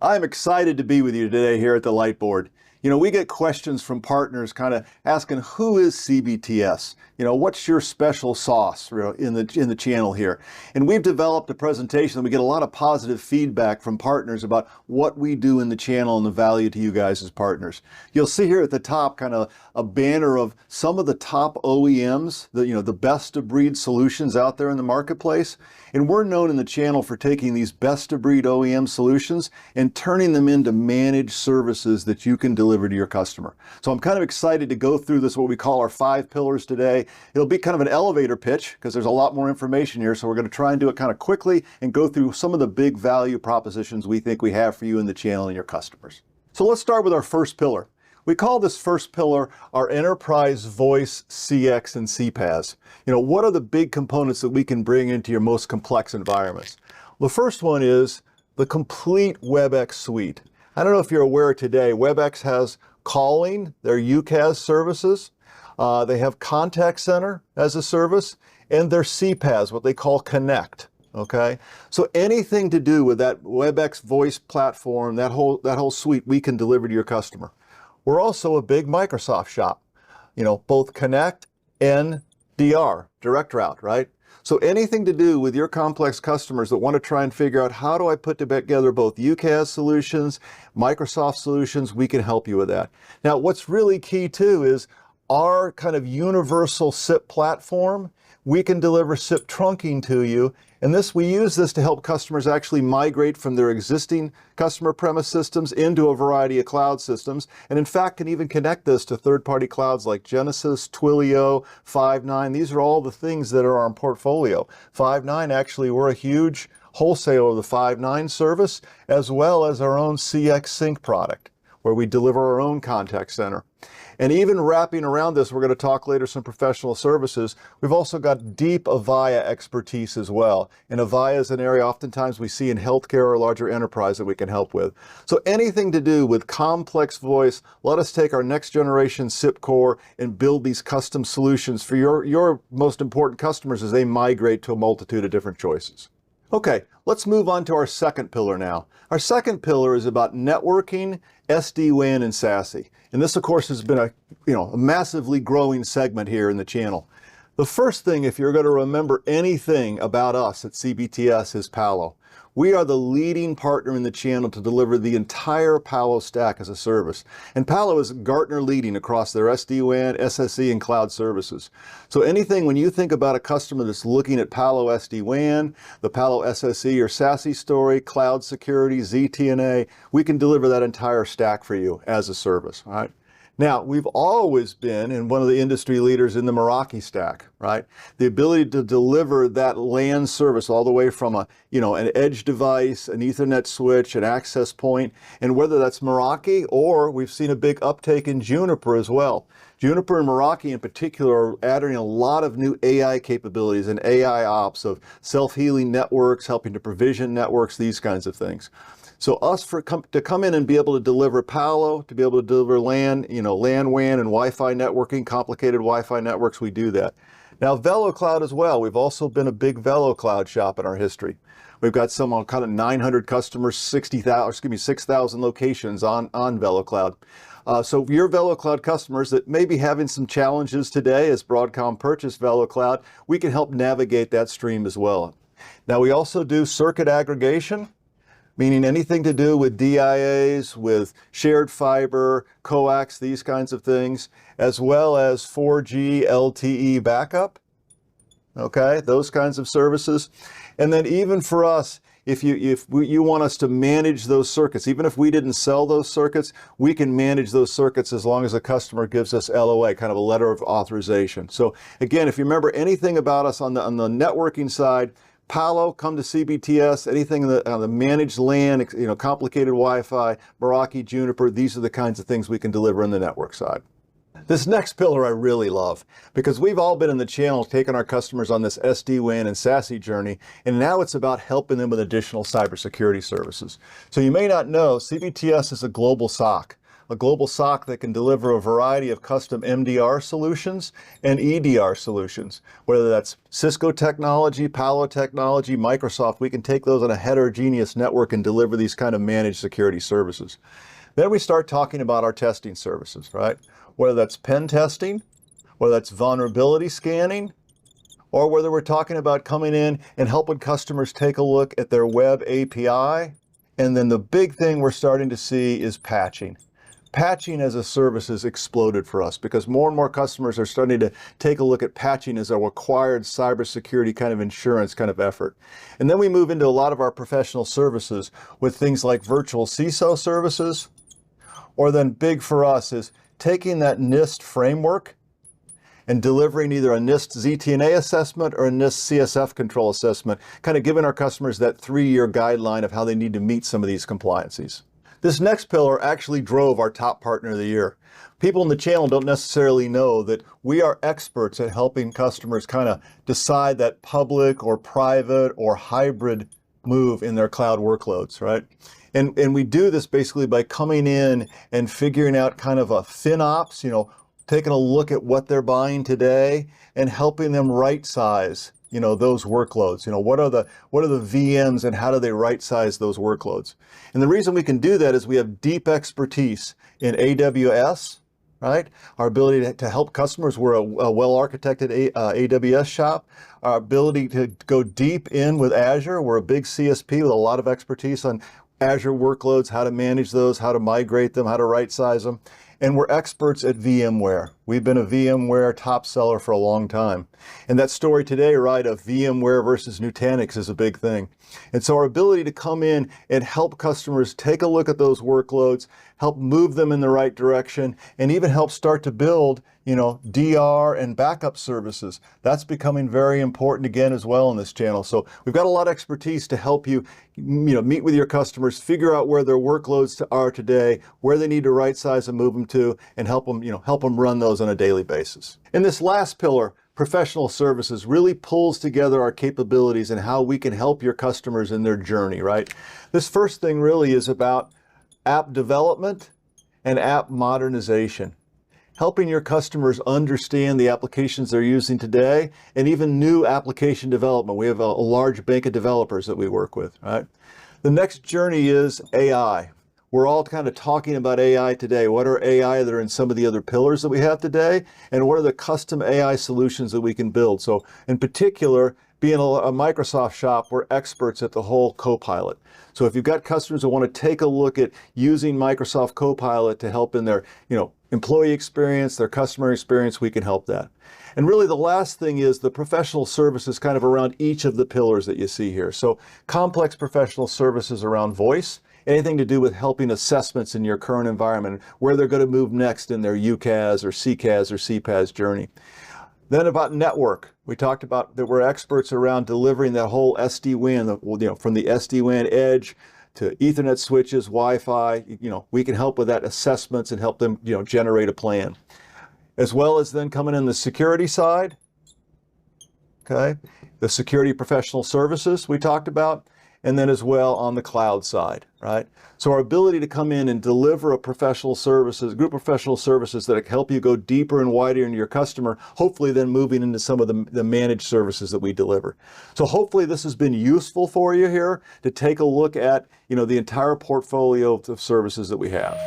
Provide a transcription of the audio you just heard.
I'm excited to be with you today here at the Lightboard. You know, we get questions from partners kind of asking, who is CBTS? You know, what's your special sauce in the channel here? And we've developed a presentation and we get a lot of positive feedback from partners about what we do in the channel and the value to you guys as partners. You'll see here at the top kind of a banner of some of the top OEMs, the best of breed solutions out there in the marketplace. And we're known in the channel for taking these best of breed OEM solutions and turning them into managed services that you can deliver to your customer. So I'm kind of excited to go through this, what we call our 5 pillars today. It'll be kind of an elevator pitch because there's a lot more information here. So we're going to try and do it kind of quickly and go through some of the big value propositions we think we have for you in the channel and your customers. So let's start with our first pillar. We call this first pillar our enterprise voice, CX, and CPaaS. You know, what are the big components that we can bring into your most complex environments? The first one is the complete WebEx suite. I don't know if you're aware today, WebEx has calling, their UCaaS services. They have contact center as a service, and their CPaaS, what they call Connect. Okay, so anything to do with that WebEx voice platform, that whole suite, we can deliver to your customer. We're also a big Microsoft shop, you know, both Connect and DR, Direct Route, right? So anything to do with your complex customers that want to try and figure out how do I put together both UCaaS solutions, Microsoft solutions, we can help you with that. Now, what's really key too is our kind of universal SIP platform. We can deliver SIP trunking to you. And we use this to help customers actually migrate from their existing customer premise systems into a variety of cloud systems. And in fact, can even connect this to third-party clouds like Genesys, Twilio, Five9. These are all the things that are our portfolio. Five9, actually, we're a huge wholesaler of the Five9 service, as well as our own CX Sync product, where we deliver our own contact center. And even wrapping around this, we're going to talk later some professional services. We've also got deep Avaya expertise as well. And Avaya is an area oftentimes we see in healthcare or larger enterprise that we can help with. So anything to do with complex voice, let us take our next generation SIP core and build these custom solutions for your most important customers as they migrate to a multitude of different choices. Okay, let's move on to our second pillar now. Our second pillar is about networking, SD-WAN, and SASE. And this, of course, has been a massively growing segment here in the channel. The first thing, if you're going to remember anything about us at CBTS, is Palo. We are the leading partner in the channel to deliver the entire Palo stack as a service. And Palo is Gartner leading across their SD-WAN, SSE, and cloud services. So anything, when you think about a customer that's looking at Palo SD-WAN, the Palo SSE or SASE story, cloud security, ZTNA, we can deliver that entire stack for you as a service, all right? Now, we've always been in one of the industry leaders in the Meraki stack, right? The ability to deliver that LAN service all the way from an edge device, an Ethernet switch, an access point, and whether that's Meraki or we've seen a big uptake in Juniper as well. Juniper and Meraki in particular are adding a lot of new AI capabilities and AI ops of self-healing networks, helping to provision networks, these kinds of things. So to come in and be able to deliver Palo, to be able to deliver LAN, LAN, WAN, and Wi-Fi networking, complicated Wi-Fi networks, we do that. Now, VeloCloud as well. We've also been a big VeloCloud shop in our history. We've got some kind of 900 customers, 6,000 locations on VeloCloud. So your VeloCloud customers that may be having some challenges today as Broadcom purchased VeloCloud, we can help navigate that stream as well. Now, we also do circuit aggregation, meaning anything to do with DIAs, with shared fiber, coax, these kinds of things, as well as 4G LTE backup, okay, those kinds of services. And then even for us, if you want us to manage those circuits, even if we didn't sell those circuits, we can manage those circuits as long as the customer gives us LOA, kind of a letter of authorization. So again, if you remember anything about us on the networking side, Palo, come to CBTS, anything on the managed LAN, complicated Wi-Fi, Meraki, Juniper, these are the kinds of things we can deliver on the network side. This next pillar I really love because we've all been in the channel taking our customers on this SD-WAN and SASE journey, and now it's about helping them with additional cybersecurity services. So you may not know, CBTS is a global SOC. a global SOC that can deliver a variety of custom MDR solutions and EDR solutions. Whether that's Cisco technology, Palo technology, Microsoft, we can take those on a heterogeneous network and deliver these kind of managed security services. Then we start talking about our testing services, right? Whether that's pen testing, whether that's vulnerability scanning, or whether we're talking about coming in and helping customers take a look at their web API. And then the big thing we're starting to see is patching. Patching as a service has exploded for us because more and more customers are starting to take a look at patching as a required cybersecurity kind of insurance kind of effort. And then we move into a lot of our professional services with things like virtual CISO services, or then big for us is taking that NIST framework and delivering either a NIST ZTNA assessment or a NIST CSF control assessment, kind of giving our customers that 3-year guideline of how they need to meet some of these compliancies. This next pillar actually drove our top partner of the year. People in the channel don't necessarily know that we are experts at helping customers kind of decide that public or private or hybrid move in their cloud workloads, right? And we do this basically by coming in and figuring out kind of a FinOps, taking a look at what they're buying today and helping them right size, those workloads. What are the VMs and how do they right size those workloads? And the reason we can do that is we have deep expertise in AWS, right? Our ability to help customers. We're a well-architected AWS shop. Our ability to go deep in with Azure. We're a big CSP with a lot of expertise on Azure workloads, how to manage those, how to migrate them, how to right size them. And we're experts at VMware. We've been a VMware top seller for a long time. And that story today, right, of VMware versus Nutanix is a big thing. And so our ability to come in and help customers take a look at those workloads, help move them in the right direction, and even help start to build, DR and backup services. That's becoming very important again as well in this channel. So we've got a lot of expertise to help you, meet with your customers, figure out where their workloads are today, where they need to right size and move them to, and help them run those on a daily basis. And this last pillar, professional services, really pulls together our capabilities and how we can help your customers in their journey, right? This first thing really is about app development and app modernization, helping your customers understand the applications they're using today and even new application development. We have a large bank of developers that we work with, right? The next journey is AI. We're all kind of talking about AI today. What are AI that are in some of the other pillars that we have today? And what are the custom AI solutions that we can build? So in particular, being a Microsoft shop, we're experts at the whole Copilot. So if you've got customers that want to take a look at using Microsoft Copilot to help in their, employee experience, their customer experience, we can help that. And really the last thing is the professional services kind of around each of the pillars that you see here. So complex professional services around voice, anything to do with helping assessments in your current environment, where they're going to move next in their UCaaS or CCaaS or CPaaS journey. Then about network, we talked about that we're experts around delivering that whole SD-WAN, from the SD-WAN edge to Ethernet switches, Wi-Fi. We can help with that assessments and help them, generate a plan. As well as then coming in the security side, okay, the security professional services we talked about, and then as well on the cloud side, right? So our ability to come in and deliver a group of professional services that help you go deeper and wider into your customer, hopefully then moving into some of the managed services that we deliver. So hopefully this has been useful for you here to take a look at, the entire portfolio of services that we have.